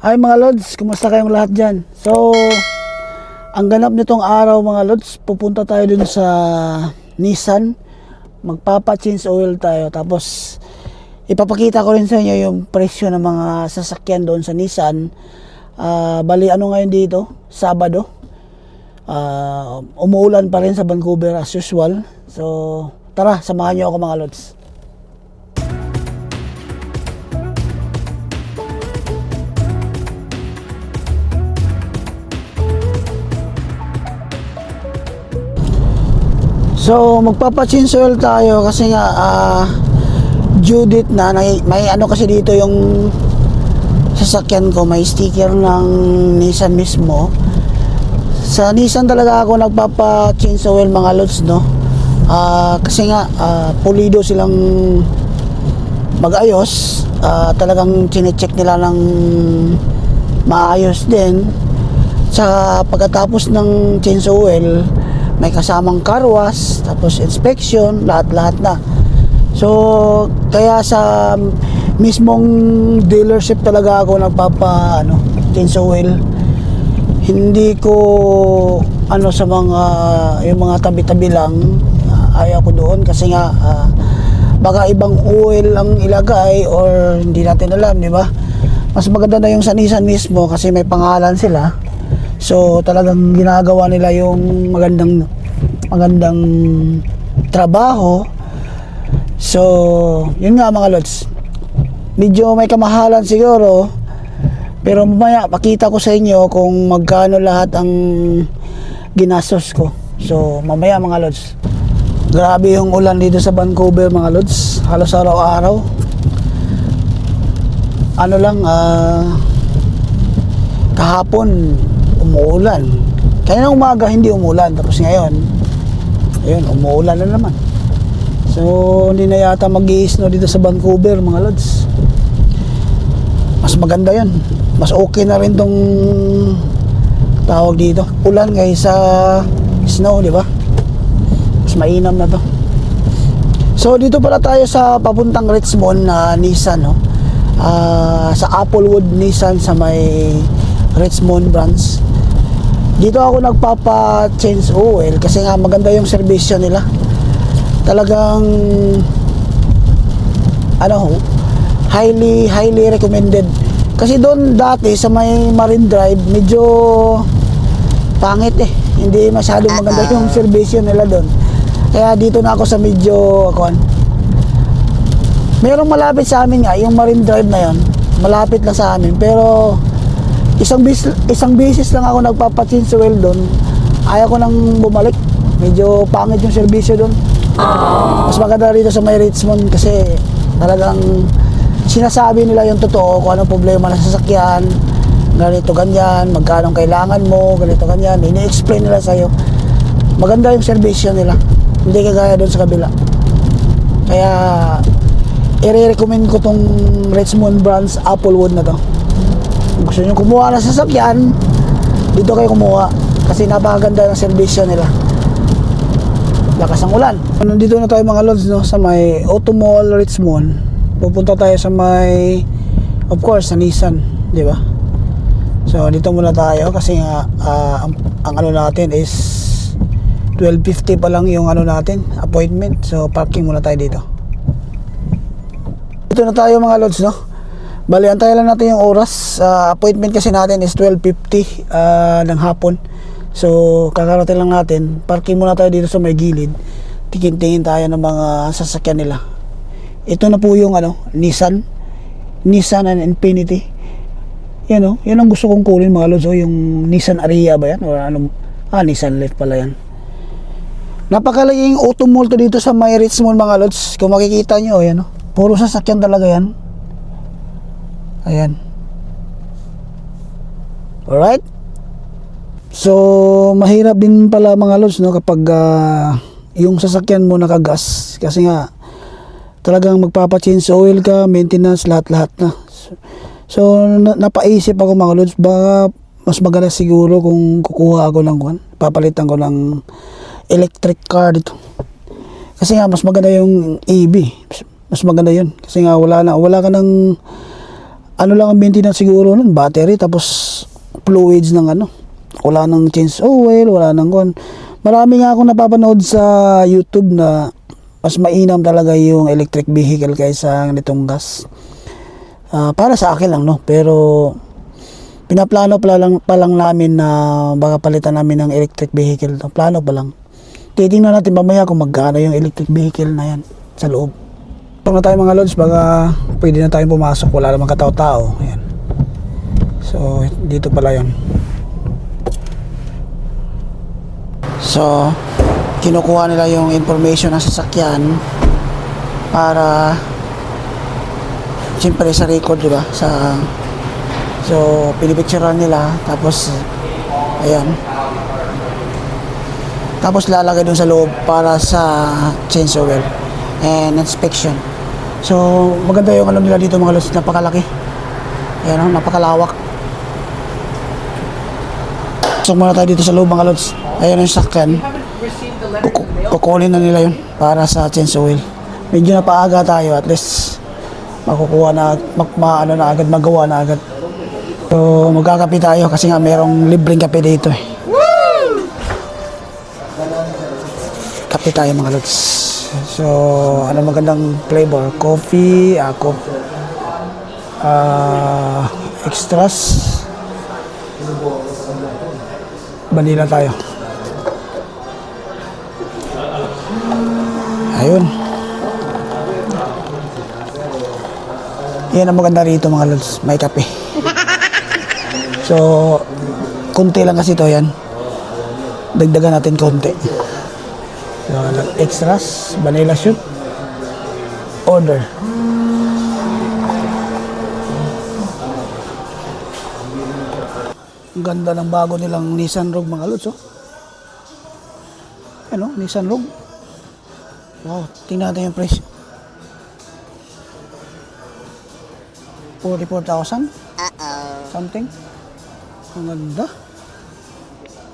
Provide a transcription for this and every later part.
Ay mga Lods, kumusta kayong lahat dyan? So, ang ganap nitong araw mga Lods, pupunta tayo dun sa Nissan. Magpapa-change oil tayo. Tapos, ipapakita ko rin sa inyo yung presyo ng mga sasakyan doon sa Nissan. Bali, ano ngayon dito? Sabado. Umuulan pa rin sa Vancouver as usual. So, tara, samahan nyo ako mga Lods. So magpapa-change oil tayo kasi nga due date na, may ano kasi dito yung sasakyan ko, may sticker ng Nissan mismo. Sa Nissan talaga ako nagpapa-change oil mga Lods, no? Kasi nga pulido silang mag-ayos, talagang chine-check nila ng maayos din. Sa pagkatapos ng change oil, may kasamang car wash, tapos inspection, lahat-lahat na. So, kaya sa mismong dealership talaga ako nagpapa change oil. Hindi ko sa mga yung mga tabi-tabi lang, ayaw ko doon kasi nga baka ibang oil ang ilagay or hindi natin alam, di ba? Mas maganda na yung sa Nissan mismo kasi may pangalan sila. So talagang ginagawa nila yung magandang trabaho. So yun nga mga Lods, medyo may kamahalan siguro, pero mamaya pakita ko sa inyo kung magkano lahat ang ginastos ko. So mamaya mga Lods. Grabe yung ulan dito sa Vancouver mga Lods, halos araw-araw. Kahapon umuulan. Kaya ng umaga hindi umuulan. Tapos ngayon, ayun, umuulan na naman. So, hindi na yata mag-i-snow dito sa Vancouver, mga Lods. Mas maganda yun. Mas okay na rin tong tawag dito. Ulan kaysa snow, di ba? Mas mainam na to. So, dito pala tayo sa papuntang Richmond na Nissan, no? Sa Applewood Nissan sa may Richmond branch. Dito ako nagpapa-change oil kasi nga maganda yung serbisyo nila. Talagang highly recommended. Kasi doon dati sa may Marine Drive medyo pangit eh. Hindi masyadong maganda yung serbisyo nila doon. Kaya dito na ako sa medyo merong malapit sa amin nga, yung Marine Drive na yon. Malapit lang sa amin, pero isang beses lang ako nagpapa-change oil doon. Ayaw ko nang bumalik. Medyo pangit yung serbisyo doon. Mas maganda rito sa may Richmond kasi talagang sinasabi nila yung totoo kung anong problema ng sasakyan, ganito ganyan, magkano kailangan mo, ganito ganyan. Ini-explain nila sa'yo. Maganda yung serbisyo nila, hindi kagaya doon sa kabila. Kaya i-recommend ko tong Richmond branch Applewood na to. Kung gusto nyo kumuha ng sasakyan, dito kayo kumuha kasi napakaganda ng serbisyo nila. Lakas ang ulan. Nandito na tayo mga Lods, no, sa may Auto Mall Richmond. Pupunta tayo sa may, of course, sa Nissan, di ba? So dito muna tayo kasi nga ang natin is 12:50 pa lang yung natin appointment. So parking muna tayo dito. Dito na tayo mga Lods, no. Bali, antayin lang natin yung oras. Appointment kasi natin is 12:50 ng hapon. So, kakarating lang natin. Parking muna tayo dito sa may gilid. Tingin tayo ng mga sasakyan nila. Ito na po yung Nissan and Infinity. Yan o. Yan ang gusto kong kunin mga Lods. Yung Nissan Ariya ba yan? O Nissan Leaf pala yan. Napakalaging auto mall to dito sa may Richmond mga Lods. Kung makikita nyo, yan o. Puro sasakyan talaga yan. Ayan. Alright. So, mahirap din pala mga Lods, no, kapag yung sasakyan mo nakagas. Kasi nga, talagang magpapa-change oil ka, maintenance, lahat-lahat na. So napaisip ako mga Lods, baka mas maganda siguro kung kukuha ako ng papalitan ko ng electric car dito. Kasi nga, mas maganda yung EV. Mas maganda yun. Kasi nga, wala ka ng Ano lang ang maintenance siguro nun, battery, tapos fluids ng ano. Wala nang change oil, wala nang kon. Marami nga akong napapanood sa YouTube na mas mainam talaga yung electric vehicle kaysa nitong gas. Para sa akin lang, no? Pero pinaplano pa lang namin na baka palitan namin ng electric vehicle. Plano pa lang. Titingnan natin mamaya kung magkano yung electric vehicle na yan sa loob. Ito na tayo mga lods, baka pwede na tayong pumasok. Wala namang katao-tao. Ayan. So, dito pala yun. So, kinukuha nila yung information ng sasakyan para siyempre sa record, diba? So, pinipicturean nila, tapos ayan. Tapos lalagay dun sa loob para sa change oil and inspection. So, maganda yung ano nila dito mga lods, napakalaki. Ayan, napakalawak. So, muna tayo dito sa loob mga lods. Ayan yung sakyan. Kukunin na nila yun para sa change oil. Medyo napaaga tayo, at least makukuha na, magawa na agad. So, magkakape tayo kasi nga merong libreng kape dito eh. Kape tayo mga lods. So, ano magandang flavor? Coffee, extras, vanilla tayo. Ayun. Yan ang maganda rito mga lods, may kape. So, konti lang kasi ito yan. Dagdagan natin konti. So, extras, vanilla shoot, order. Ang ganda ng bago nilang Nissan Rogue mga lods, oh. Ano, Nissan Rogue. Wow, tingnan natin yung presyo. 44,000? Something. Ang ganda.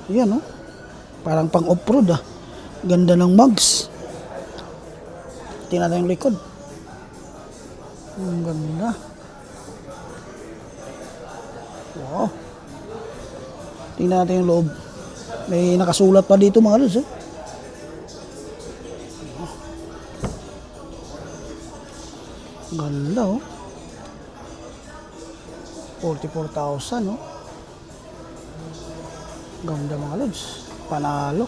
Ayan, oh. Parang pang off-road, ah. Ganda ng mugs. Tingnan natin yung likod. Ang ganda. Wow. Tingnan natin yung loob. May nakasulat pa dito mga lods, oh. Ang ganda, oh. 44,000, no? Ganda mga lods. Panalo.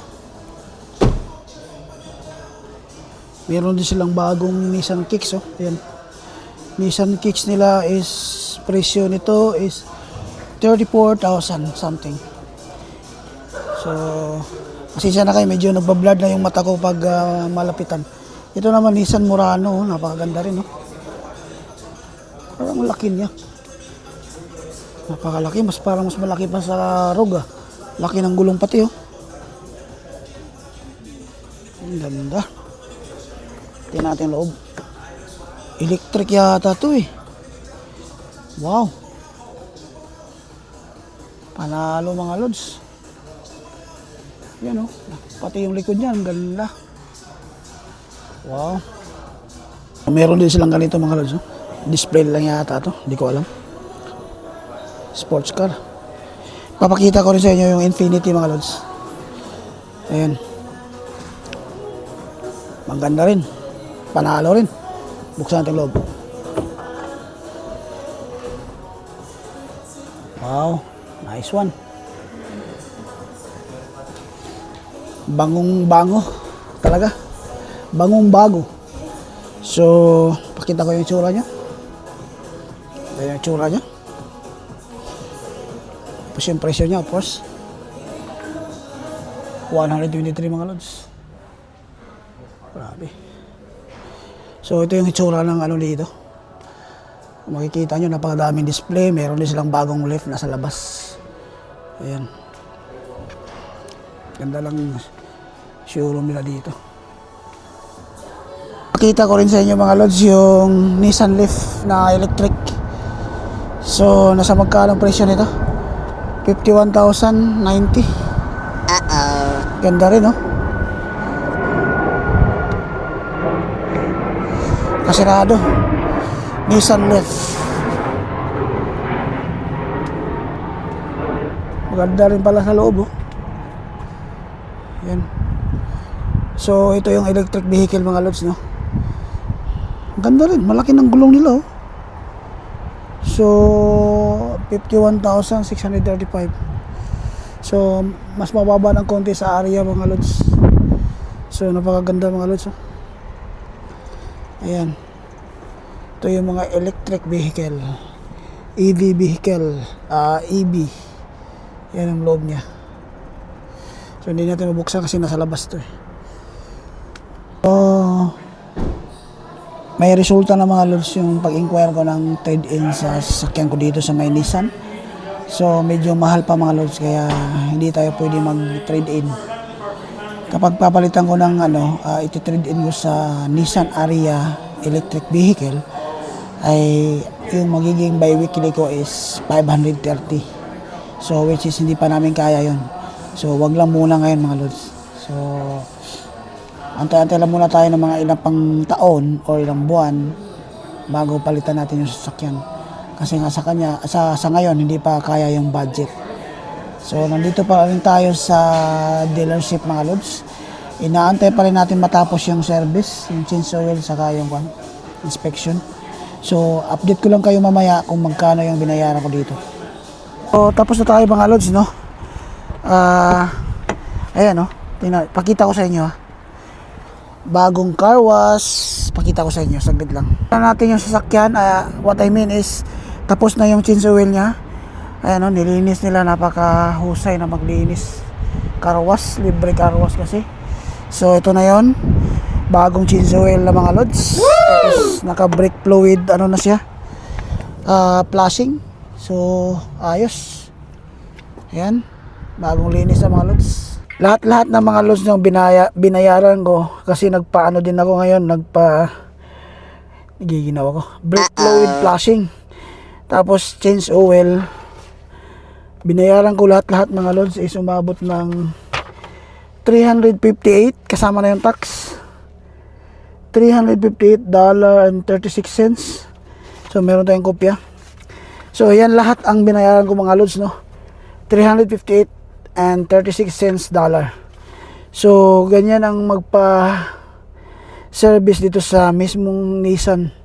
Meron din silang bagong Nissan Kicks, oh. Ayan. Nissan Kicks nila is, presyo nito is 34,000 something. So, pasensya na kayo, medyo nagbablad na yung mata ko pag malapitan. Ito naman Nissan Murano, oh. Napakaganda rin, oh. Parang laki niya. Napakalaki, parang mas malaki pa sa Rogue, ah. Laki ng gulong pati, oh. Ang ganda. Tingnan natin loob. Electric yata to, eh. Wow. Panalo mga lods. Yan, oh. Pati yung likod niya, ang ganda. Wow. Meron din silang ganito mga lods, oh. Display lang yata to, hindi ko alam. Sports car. Papakita ko rin sa inyo yung Infiniti mga lods. Ayan. Maganda rin. Panalo rin. Buksan natin loob. Wow. Nice one. Bangong bango. Talaga. Bangong bago. So, pakita ko yung itsura niya. Ayan yung itsura niya. Tapos yung presyo niya, of course. 123 mga lods. Grabe. So, ito yung itsura ng ano dito. Kung makikita nyo, napakadaming display. Meron din silang bagong lift nasa labas. Ayan. Ganda lang showroom nila dito. Pakita ko rin sa inyo mga lods yung Nissan Leaf na electric. So, nasa magkano presyo nito? 51,090. Ganda rin, oh. Kasirado. Nissan Leaf. Maganda rin pala sa loob, oh. Yan. So, ito yung electric vehicle mga lods, no? Ang ganda rin. Malaki ng gulong nila, oh. So, 51,635. So, mas mababa ng konti sa area mga lods. So, napakaganda mga lods, oh. Ayan. Ito yung mga electric vehicle. EV vehicle. EV. Yan ang loob niya. So, hindi natin mabuksan kasi nasa labas to, eh. So, may resulta na mga lods yung pag-inquire ko ng trade-in sa sasakyan ko dito sa may Nissan. So, medyo mahal pa mga lods kaya hindi tayo pwede mag-trade-in. Kapag papalitan ko ng iti-trade-in ko sa Nissan Ariya electric vehicle, ay yung magiging bi-weekly ko is 530. So, which is hindi pa namin kaya yon. So, wag lang muna ngayon mga lods. So, antay-antay lang muna tayo ng mga ilang pang taon o ilang buwan bago palitan natin yung sasakyan. Kasi nga sa ngayon hindi pa kaya yung budget. So, nandito pa rin tayo sa dealership mga lods. Inaantay pa rin natin matapos yung service, yung change oil saka yung inspection. So, update ko lang kayo mamaya kung magkano yung binayaran ko dito. So, tapos na tayo mga lods, no? Ayan, no? Pakita ko sa inyo, ha? Bagong car wash. Pakita ko sa inyo, saglit lang. Natin yung sasakyan, what I mean is, tapos na yung change oil niya. Ayan, no? Nilinis nila, napakahusay na maglinis. Car wash, libre car wash kasi. So, ito na yon, bagong change oil na mga lods. Tapos naka brake fluid na siya, flashing. So ayos. Ayan, bagong linis na mga lods. Lahat ng mga lods ng binayaran ko kasi nagpaano din ako ngayon, giginawa ko brake fluid flashing, tapos change oil. Binayaran ko lahat mga lods is umabot ng 358 kasama na yung tax. $358.36. So, meron tayong kopya. So, yan lahat ang binayaran ko mga lods, no? $358.36 dollar. So, ganyan ang magpa-service dito sa mismong Nissan.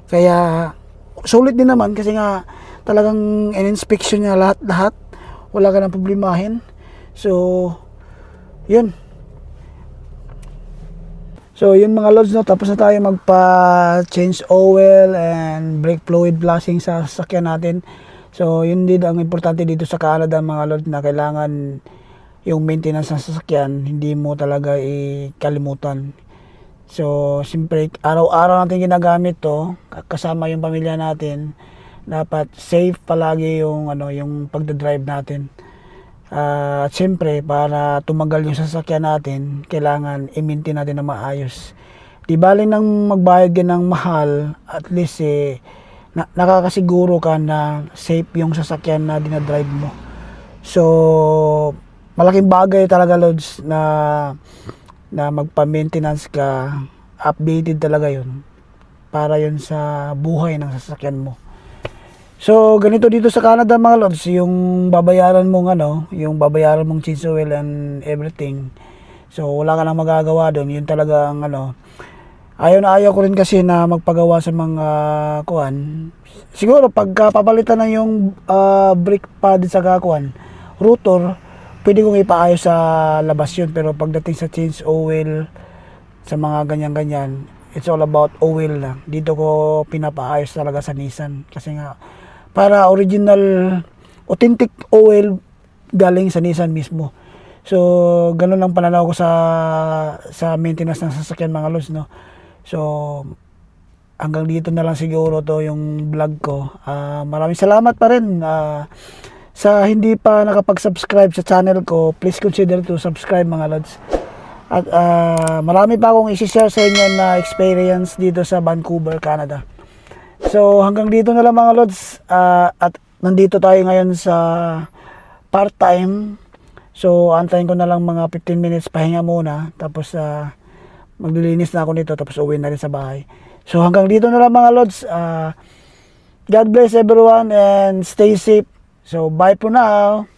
Kaya, sulit din naman kasi nga talagang in-inspection niya lahat. Wala ka nang problemahin. So, yun. So, yun mga lods, no? Tapos na tayo magpa-change oil and brake fluid flashing sa sasakyan natin. So, yun din ang importante dito sa Canada mga lods, na kailangan yung maintenance ng sasakyan, hindi mo talaga ikalimutan. So, siyempre, araw-araw natin ginagamit to, kasama yung pamilya natin. Dapat safe palagi yung pagdadrive natin. At siyempre, para tumagal yung sasakyan natin, kailangan i-maintain natin na maayos. Di bali nang magbayad ka ng mahal, at least nakakasiguro ka na safe yung sasakyan na dinadrive mo. So, malaking bagay talaga lods na magpa-maintenance ka, updated talaga yun, para yun sa buhay ng sasakyan mo. So, ganito dito sa Canada mga lods, yung babayaran mong change oil and everything. So, wala ka nang magagawa doon. Yun talaga ang ayaw na ayaw ko rin kasi na magpagawa sa mga siguro pagka papalitan na yung brake pad sa rotor, pwede kong ipaayos sa labas yun. Pero pagdating sa change oil, sa mga ganyan-ganyan, it's all about oil lang. Dito ko pinapaayos talaga sa Nissan. Kasi nga, para original, authentic oil galing sa Nissan mismo. So, ganun lang pananaw ko sa maintenance ng sasakyan mga lods, no? So, hanggang dito na lang siguro to yung vlog ko. Maraming salamat pa rin. Sa hindi pa nakapag-subscribe sa channel ko, please consider to subscribe mga lods. At marami pa akong isi-share sa inyo na experience dito sa Vancouver, Canada. So, hanggang dito na lang mga lods. At nandito tayo ngayon sa part-time. So, antayin ko na lang mga 15 minutes pahinga muna. Tapos, maglilinis na ako nito. Tapos, uwi na rin sa bahay. So, hanggang dito na lang mga lods. God bless everyone and stay safe. So, bye for now.